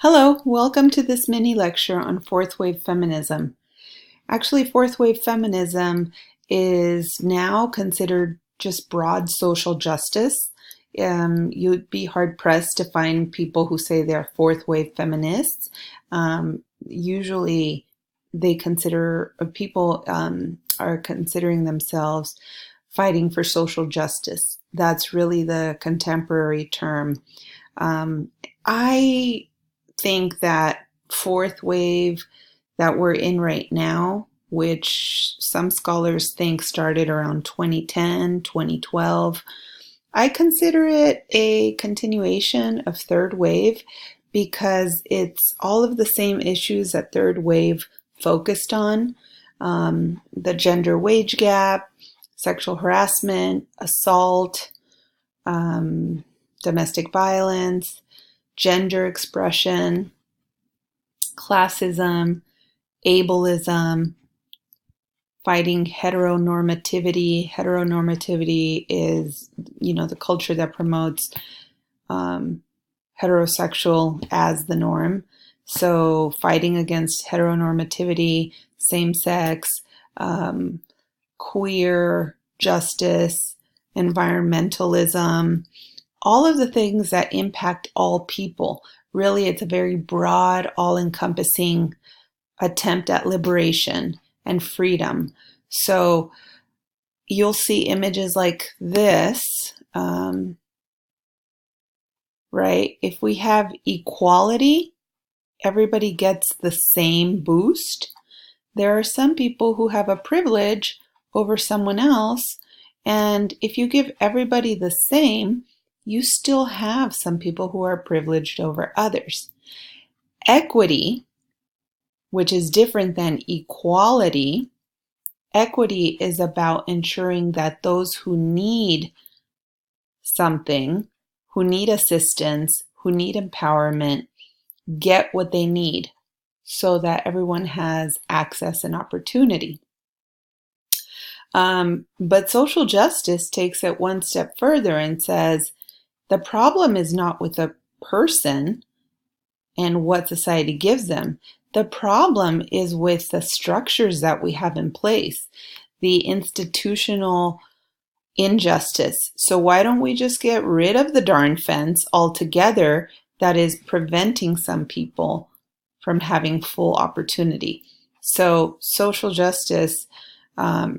Hello, welcome to this mini lecture on fourth wave feminism. Actually, fourth wave feminism is now considered just broad social justice. You'd be hard pressed to find people who say they're fourth wave feminists. Usually, they consider people are considering themselves fighting for social justice. That's really the contemporary term. I think that fourth wave that we're in right now, which some scholars think started around 2010, 2012, I consider it a continuation of third wave because it's all of the same issues that third wave focused on. The gender wage gap, sexual harassment, assault, domestic violence, gender expression, classism, ableism, fighting heteronormativity. Heteronormativity is, the culture that promotes heterosexual as the norm. So fighting against heteronormativity, same-sex, queer justice, environmentalism, all of the things that impact all people. Really, it's a very broad, all-encompassing attempt at liberation and freedom. So you'll see images like this, right? If we have equality, everybody gets the same boost. There are some people who have a privilege over someone else, and if you give everybody the same, you still have some people who are privileged over others. Equity, which is different than equality, equity is about ensuring that those who need something, who need assistance, who need empowerment, get what they need so that everyone has access and opportunity. But social justice takes it one step further and says, the problem is not with a person and what society gives them. The problem is with the structures that we have in place, the institutional injustice. So why don't we just get rid of the darn fence altogether that is preventing some people from having full opportunity? So social justice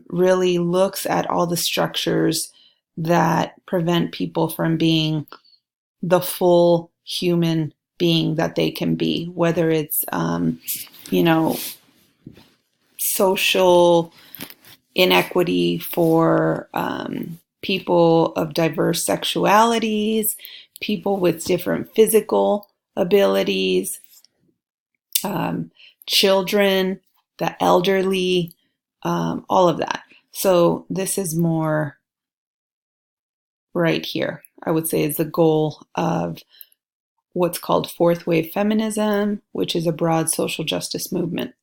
really looks at all the structures that prevent people from being the full human being that they can be, whether it's, social inequity for people of diverse sexualities, people with different physical abilities, children, the elderly, all of that. So this is more right here, I would say, is the goal of what's called fourth wave feminism, which is a broad social justice movement.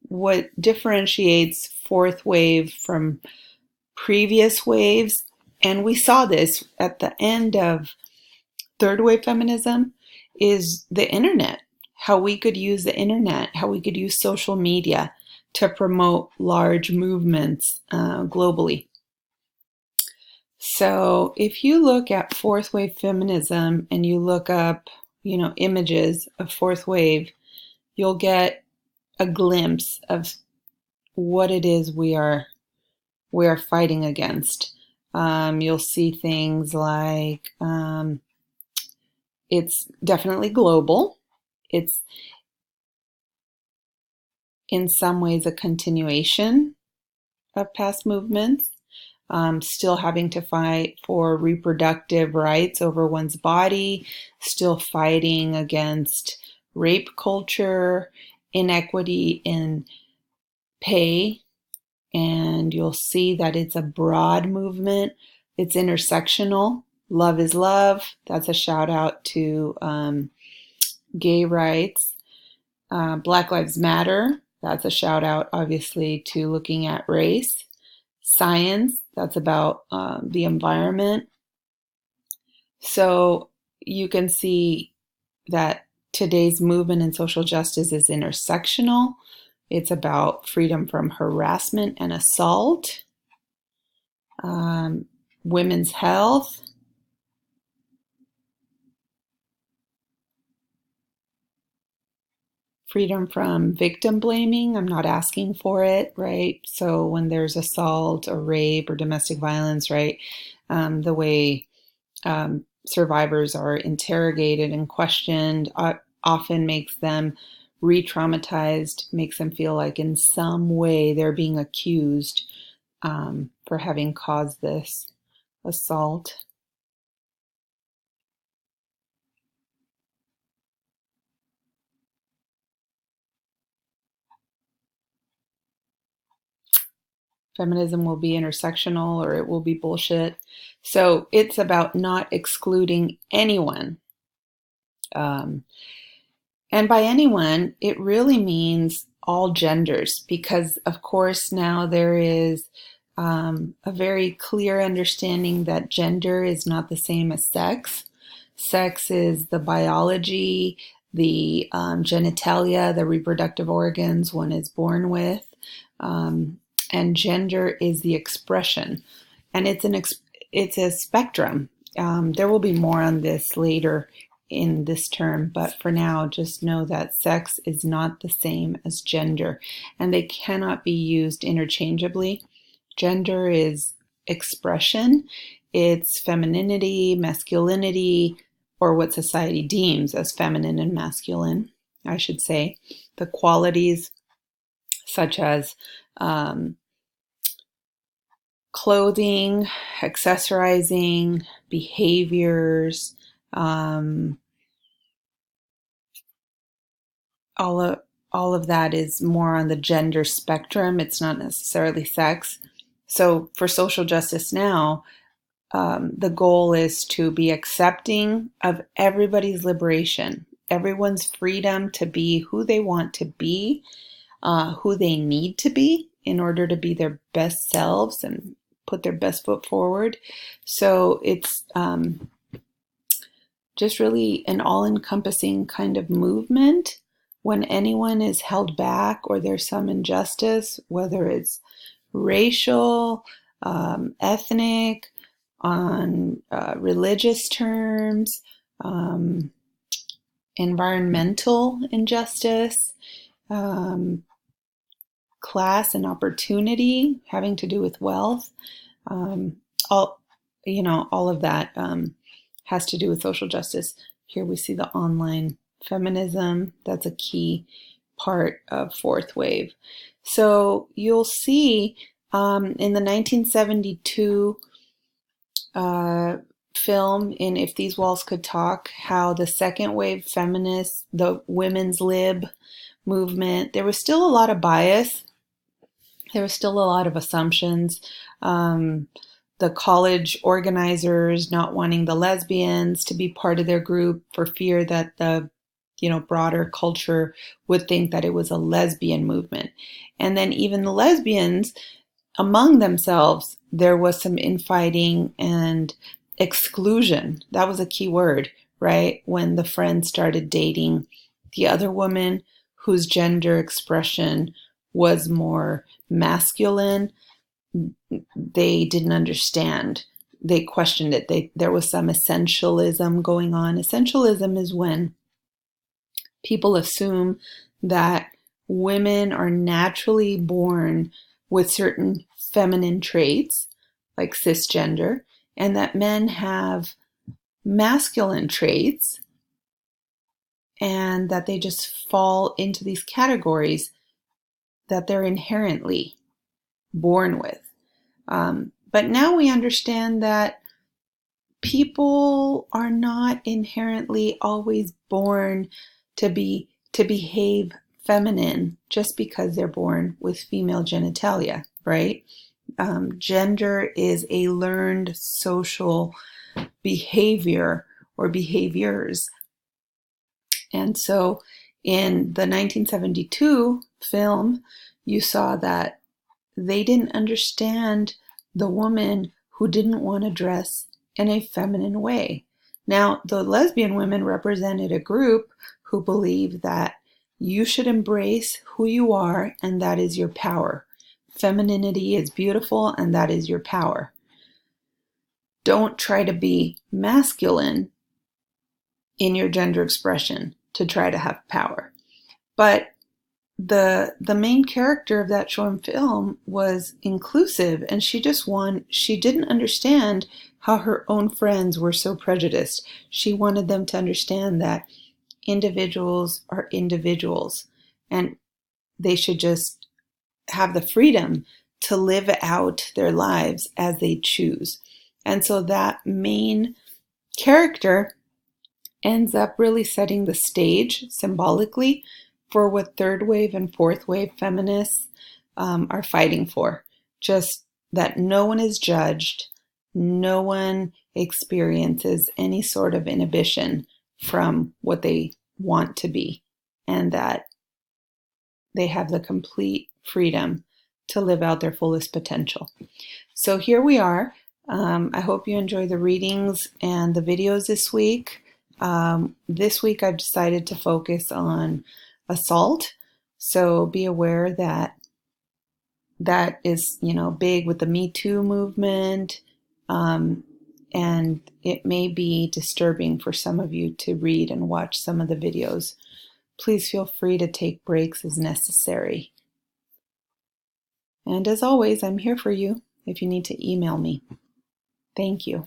What differentiates fourth wave from previous waves, and we saw this at the end of third wave feminism, is the internet, how we could use the internet, how we could use social media to promote large movements globally. So if you look at fourth wave feminism and you look up, images of fourth wave, you'll get a glimpse of what it is we are fighting against. You'll see things like it's definitely global. It's in some ways a continuation of past movements. Still having to fight for reproductive rights over one's body, still fighting against rape culture, inequity in pay, and you'll see that it's a broad movement. It's intersectional. Love is love. That's a shout out to gay rights. Black Lives Matter. That's a shout out, obviously, to looking at race. Science, that's about the environment. So you can see that today's movement in social justice is intersectional. It's about freedom from harassment and assault, women's health, freedom from victim blaming. I'm not asking for it, right? So when there's assault or rape or domestic violence, right, the way survivors are interrogated and questioned often makes them re-traumatized, makes them feel like in some way they're being accused for having caused this assault. Feminism will be intersectional or it will be bullshit. So it's about not excluding anyone. Um, and by anyone, it really means all genders, because of course now there is a very clear understanding that gender is not the same as sex. Sex is the biology, the genitalia, the reproductive organs one is born with. And gender is the expression, and it's a spectrum. There will be more on this later in this term, but for now, just know that sex is not the same as gender, and they cannot be used interchangeably. Gender is expression, it's femininity, masculinity, or what society deems as feminine and masculine, I should say. The qualities such as clothing, accessorizing, behaviors, all of that is more on the gender spectrum. It's not necessarily sex. So for social justice now, the goal is to be accepting of everybody's liberation, everyone's freedom to be who they want to be, who they need to be in order to be their best selves and put their best foot forward. So it's just really an all-encompassing kind of movement. When anyone is held back or there's some injustice, whether it's racial, ethnic, on religious terms, environmental injustice, class and opportunity having to do with wealth, all of that has to do with social justice. Here we see the online feminism. That's a key part of fourth wave. So you'll see in the 1972 film in If These Walls Could Talk, how the second wave feminists, the women's lib movement, there was still a lot of bias. There was still a lot of assumptions. The college organizers not wanting the lesbians to be part of their group for fear that the broader culture would think that it was a lesbian movement. And then even the lesbians, among themselves, there was some infighting and exclusion. That was a key word, right? When the friend started dating the other woman whose gender expression was more masculine, they didn't understand. They questioned it. There was some essentialism going on. Essentialism is when people assume that women are naturally born with certain feminine traits, like cisgender, and that men have masculine traits, and that they just fall into these categories that they're inherently born with. But now we understand that people are not inherently always born to behave feminine just because they're born with female genitalia, right? Gender is a learned social behavior or behaviors. And so in the 1972 film, you saw that they didn't understand the woman who didn't want to dress in a feminine way. Now, the lesbian women represented a group who believed that you should embrace who you are, and that is your power. Femininity is beautiful, and that is your power. Don't try to be masculine in your gender expression to try to have power. But the main character of that show and film was inclusive, and she didn't understand how her own friends were so prejudiced. She wanted them to understand that individuals are individuals, and they should just have the freedom to live out their lives as they choose. And so that main character ends up really setting the stage symbolically for what third wave and fourth wave feminists are fighting for. Just that no one is judged, no one experiences any sort of inhibition from what they want to be, and that they have the complete freedom to live out their fullest potential. So here we are. I hope you enjoy the readings and the videos this week. This week I've decided to focus on assault. So be aware that that is, big with the Me Too movement. And it may be disturbing for some of you to read and watch some of the videos. Please feel free to take breaks as necessary. And as always, I'm here for you if you need to email me. Thank you.